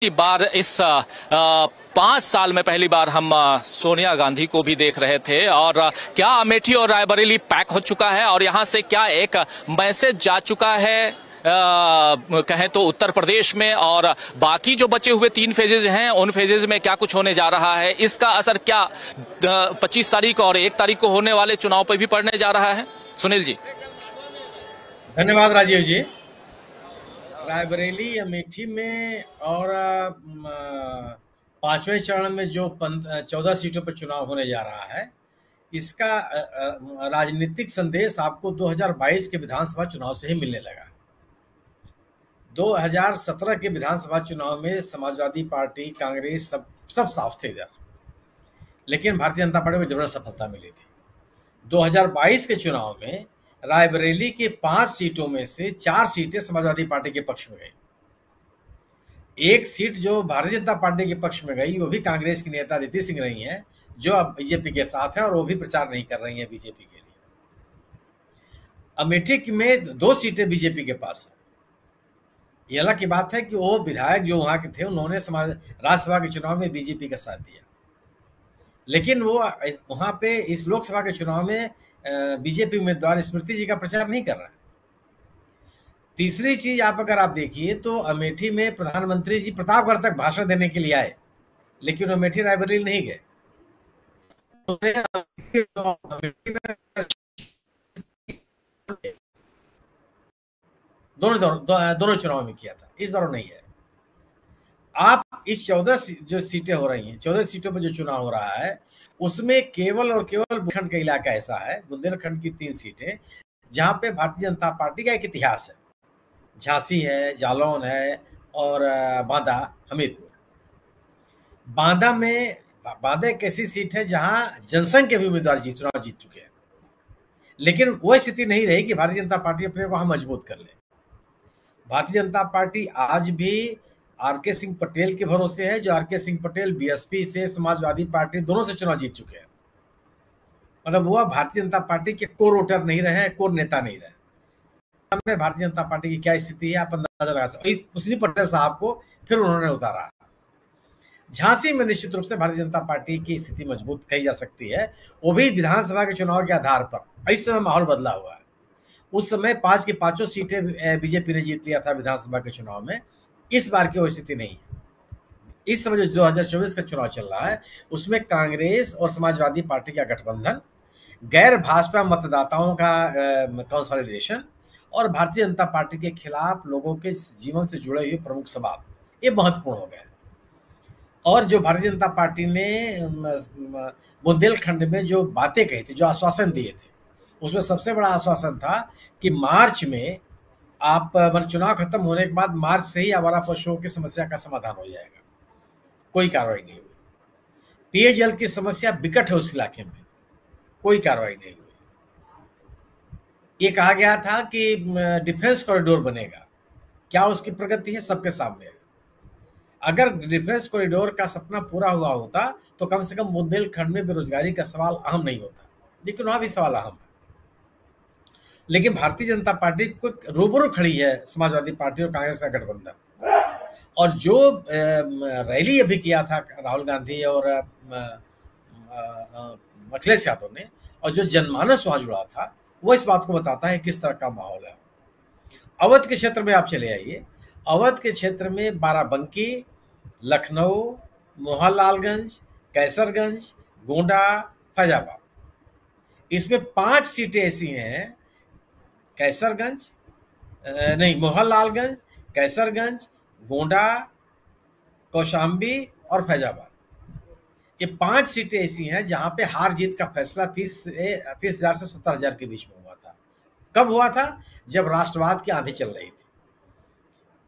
बार इस 5 साल में पहली बार हम सोनिया गांधी को भी देख रहे थे। और क्या अमेठी और रायबरेली पैक हो चुका है और यहां से क्या एक मैसेज जा चुका है कहें तो उत्तर प्रदेश में, और बाकी जो बचे हुए 3 फेजेज हैं उन फेजेज में क्या कुछ होने जा रहा है, इसका असर क्या 25 तारीख और 1 तारीख को होने वाले चुनाव पर भी पड़ने जा रहा है। सुनील जी। धन्यवाद राजीव जी। रायबरेली अमेठी में और पांचवें चरण में जो 14 सीटों पर चुनाव होने जा रहा है, इसका राजनीतिक संदेश आपको 2022 के विधानसभा चुनाव से ही मिलने लगा। 2017 के विधानसभा चुनाव में समाजवादी पार्टी, कांग्रेस सब साफ थे इधर, लेकिन भारतीय जनता पार्टी को जबरदस्त सफलता मिली थी। 2022 के चुनाव में रायबरेली के 5 सीटों में से 4 सीटें समाजवादी पार्टी के पक्ष में गई। एक सीट जो भारतीय जनता पार्टी के पक्ष में गई वो भी कांग्रेस की नेता अदिति सिंह रही हैं, जो अब बीजेपी के साथ है और वो भी प्रचार नहीं कर रही हैं बीजेपी के लिए। अमेठी में 2 सीटें बीजेपी के पास है। ये अलग की बात है कि वो विधायक जो वहां के थे उन्होंने राज्यसभा के चुनाव में बीजेपी का साथ दिया, लेकिन वो वहां पे इस लोकसभा के चुनाव में बीजेपी उम्मीदवार स्मृति जी का प्रचार नहीं कर रहा है। तीसरी चीज अगर आप देखिए तो अमेठी में प्रधानमंत्री जी प्रतापगढ़ तक भाषण देने के लिए आए, लेकिन अमेठी रायबरेली नहीं गए। दोनों चुनाव में किया था, इस बार नहीं है। आप इस 14 जो सीटें हो रही हैं, 14 सीटों पर जो चुनाव हो रहा है, उसमें केवल और केवल बुंदेलखंड का इलाका ऐसा है, बुंदेलखंड की 3 सीटें जहां पे भारतीय जनता पार्टी का एक इतिहास है। झांसी है, जालौन है और बांदा, हमीरपुर। बांदा एक ऐसी सीट है जहां जनसंघ के भी उम्मीदवार चुनाव जीत चुके हैं, लेकिन वो स्थिति नहीं रही कि भारतीय जनता पार्टी अपने को वहां मजबूत कर ले। भारतीय जनता पार्टी आज भी आर.के. सिंह पटेल के भरोसे है, जो आर.के. सिंह पटेल बीएसपी से, समाजवादी पार्टी दोनों से चुनाव जीत चुके हैं। मतलब वो भारतीय जनता पार्टी के कोर वोटर नहीं रहे, कोर नेता नहीं रहे। भारतीय जनता पार्टी की क्या स्थिति है आप अंदाजा लगा सकते। उसी पटेल साहब को फिर उन्होंने उतारा। झांसी में निश्चित रूप से भारतीय जनता पार्टी की स्थिति मजबूत कही जा सकती है, वो भी विधानसभा के चुनाव के आधार पर। इस समय माहौल बदला हुआ है। उस समय 5 की 5 सीटें बीजेपी ने जीत लिया था विधानसभा के चुनाव में। इस बार की वो स्थिति नहीं है। इस समय जो 2024 का चुनाव चल रहा है, उसमें कांग्रेस और समाजवादी पार्टी का गठबंधन, गैर भाजपा मतदाताओं का कंसोलिडेशन और भारतीय जनता पार्टी के खिलाफ लोगों के जीवन से जुड़े हुए प्रमुख सवाल, ये महत्वपूर्ण हो गए। और जो भारतीय जनता पार्टी ने बुंदेलखंड में जो बातें कही थी, जो आश्वासन दिए थे, उसमें सबसे बड़ा आश्वासन था कि मार्च में आप चुनाव खत्म होने के बाद मार्च से ही आवारा पशुओं की समस्या का समाधान हो जाएगा। कोई कार्रवाई नहीं हुई। पेयजल की समस्या विकट है उस इलाके में, कोई कार्रवाई नहीं हुई। ये कहा गया था कि डिफेंस कॉरिडोर बनेगा, क्या उसकी प्रगति है सबके सामने है। अगर डिफेंस कॉरिडोर का सपना पूरा हुआ होता तो कम से कम बुंदेलखंड में बेरोजगारी का सवाल अहम नहीं होता, लेकिन वहां भी सवाल अहम है। लेकिन भारतीय जनता पार्टी को रूबरू खड़ी है समाजवादी पार्टी और कांग्रेस का गठबंधन। और जो रैली अभी किया था राहुल गांधी और अखिलेश यादव ने, और जो जनमानस वहां जुड़ा था, वो इस बात को बताता है किस तरह का माहौल है। अवध के क्षेत्र में आप चले आइए। अवध के क्षेत्र में बाराबंकी, लखनऊ, मोहनलालगंज, कैसरगंज, गोंडा, फैजाबाद, इसमें 5 सीटें ऐसी हैं, मोहनलालगंज, कैसरगंज, गोंडा, कौशाम्बी और फैजाबाद। ये 5 सीटें ऐसी हैं जहां पे हार जीत का फैसला 30,000 से 70,000 के बीच में हुआ था। कब हुआ था? जब राष्ट्रवाद की आंधी चल रही थी।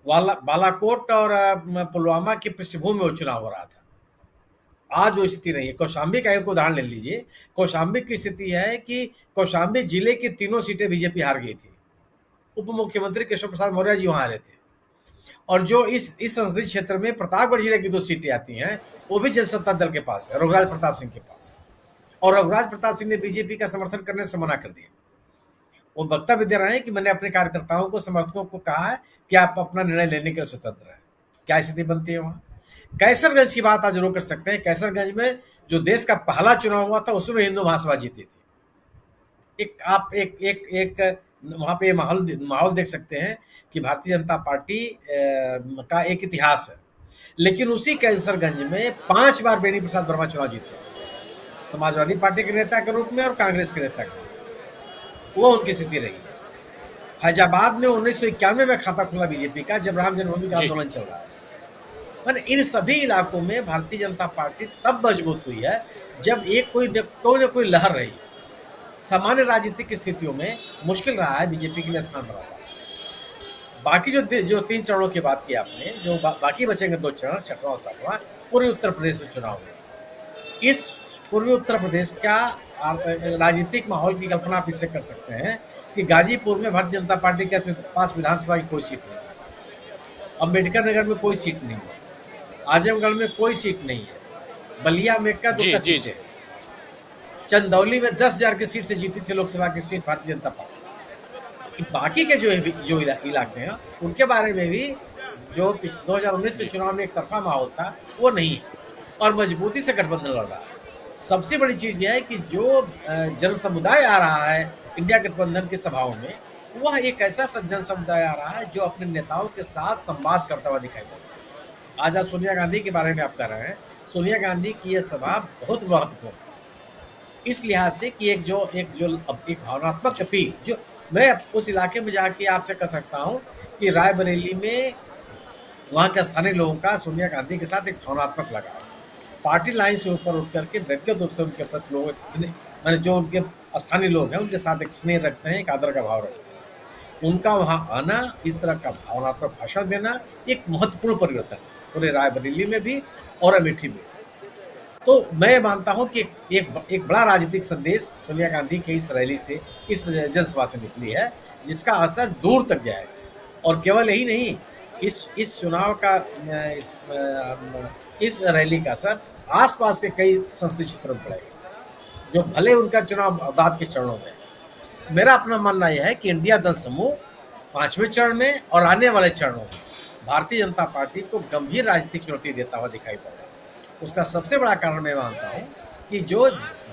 बालाकोट और पुलवामा की पृष्ठभूमि में वो चुनाव हो रहा था। आज वो स्थिति नहीं है। कौशाम्बी का एक उदाहरण ले लीजिए। कौशाम्बी की स्थिति है कि कौशाम्बी जिले की 3 सीटें बीजेपी हार गई थी। उप मुख्यमंत्री केशव प्रसाद मौर्य जी वहां आ रहे थे। और जो इस संसदीय क्षेत्र में प्रतापगढ़ जिले की 2 सीटें आती हैं, वो भी जनसत्ता दल के पास है, रघुराज प्रताप सिंह के पास। और रघुराज प्रताप सिंह ने बीजेपी का समर्थन करने से मना कर दिया। वो वक्तव्य दे रहे हैं कि मैंने अपने कार्यकर्ताओं को, समर्थकों को कहा है कि आप अपना निर्णय लेने के लिए स्वतंत्र हैं। क्या स्थिति बनती है वहाँ। कैसरगंज की बात आप जरूर कर सकते हैं। कैसरगंज में जो देश का पहला चुनाव हुआ था उसमें हिंदू महासभा जीती थी। एक आप एक वहाँ पे माहौल देख सकते हैं कि भारतीय जनता पार्टी का एक इतिहास है। लेकिन उसी कैसरगंज में 5 बार बेनी प्रसाद वर्मा चुनाव जीते, समाजवादी पार्टी के नेता के रूप में और कांग्रेस के नेता के रूप में। वो उनकी स्थिति रही है। फैजाबाद में 1991 में खाता खुला बीजेपी का, जब राम जन्मभूमि का आंदोलन चल रहा है। मैंने इन सभी इलाकों में भारतीय जनता पार्टी तब मजबूत हुई है जब एक कोई न कोई लहर रही। सामान्य राजनीतिक स्थितियों में मुश्किल रहा है बीजेपी के लिए स्थान बनाना। बाकी जो 3 चरणों की बात की आपने, जो बाकी बचेंगे 2 चरण, 6वां और 7वां, पूर्वी उत्तर प्रदेश में चुनाव हुए। इस पूर्वी उत्तर प्रदेश का राजनीतिक माहौल की कल्पना आप इससे कर सकते हैं कि गाजीपुर में भारतीय जनता पार्टी के अपने पास विधानसभा की कोई सीट नहीं है, अम्बेडकर नगर में कोई सीट नहीं है, आजमगढ़ में कोई सीट नहीं है, बलिया में का 2 सीट है, चंदौली में 10,000 की सीट से जीती थी लोकसभा की सीट भारतीय जनता पार्टी। बाकी के जो इलाके हैं उनके बारे में भी जो 2019 के चुनाव में एक तरफा माहौल था वो नहीं है और मजबूती से गठबंधन लड़ रहा है। सबसे बड़ी चीज यह है कि जो जन समुदाय आ रहा है इंडिया गठबंधन की सभाओं में, वह एक ऐसा जन समुदाय आ रहा है जो अपने नेताओं के साथ संवाद करता हुआ दिखाई पड़ रहा है। आज आप सोनिया गांधी के बारे में आप कह रहे हैं, सोनिया गांधी की यह सभा बहुत महत्वपूर्ण इस लिहाज से कि एक भावनात्मक अपील, जो मैं उस इलाके में जाके आपसे कह सकता हूं कि रायबरेली में वहां के स्थानीय लोगों का सोनिया गांधी के साथ एक भावनात्मक लगाव, पार्टी लाइन से ऊपर उठ करके व्यक्तिगत रूप से उनके प्रति लोग, मैंने जो उनके स्थानीय लोग हैं उनके साथ एक स्नेह रखते हैं, एक आदर का भाव रखते हैं। उनका वहां आना, इस तरह का भावनात्मक भाषण देना एक महत्वपूर्ण परिवर्तन है पूरे रायबरेली में भी और अमेठी में। तो मैं मानता हूं कि एक बड़ा राजनीतिक संदेश सोनिया गांधी के इस रैली से, इस जनसभा से निकली है, जिसका असर दूर तक जाएगा। और केवल यही नहीं, इस चुनाव का इस रैली का असर आसपास के कई संसदीय क्षेत्रों में पड़ेगा, जो भले उनका चुनाव बाद के चरणों में। मेरा अपना मानना यह है कि इंडिया दल समूह 5वें चरण में और आने वाले चरणों में भारतीय जनता पार्टी को गंभीर राजनीतिक चुनौती देता हुआ दिखाई पड़ रहा है। उसका सबसे बड़ा कारण मैं मानता हूं कि जो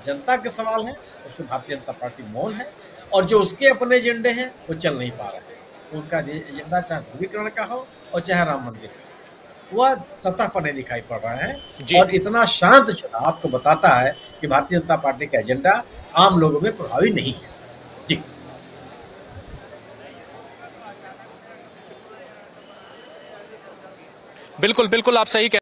जनता के सवाल हैं उसमें भारतीय जनता पार्टी मौन है, और जो उसके अपने एजेंडे हैं वो चल नहीं पा रहे हैं। उनका एजेंडा चाहे ध्रुवीकरण का हो और चाहे राम मंदिर का, वह सतह पर नहीं दिखाई पड़ रहा है। और इतना शांत चुनाव आपको बताता है कि भारतीय जनता पार्टी का एजेंडा आम लोगों में प्रभावी नहीं है। जी बिल्कुल बिल्कुल, आप सही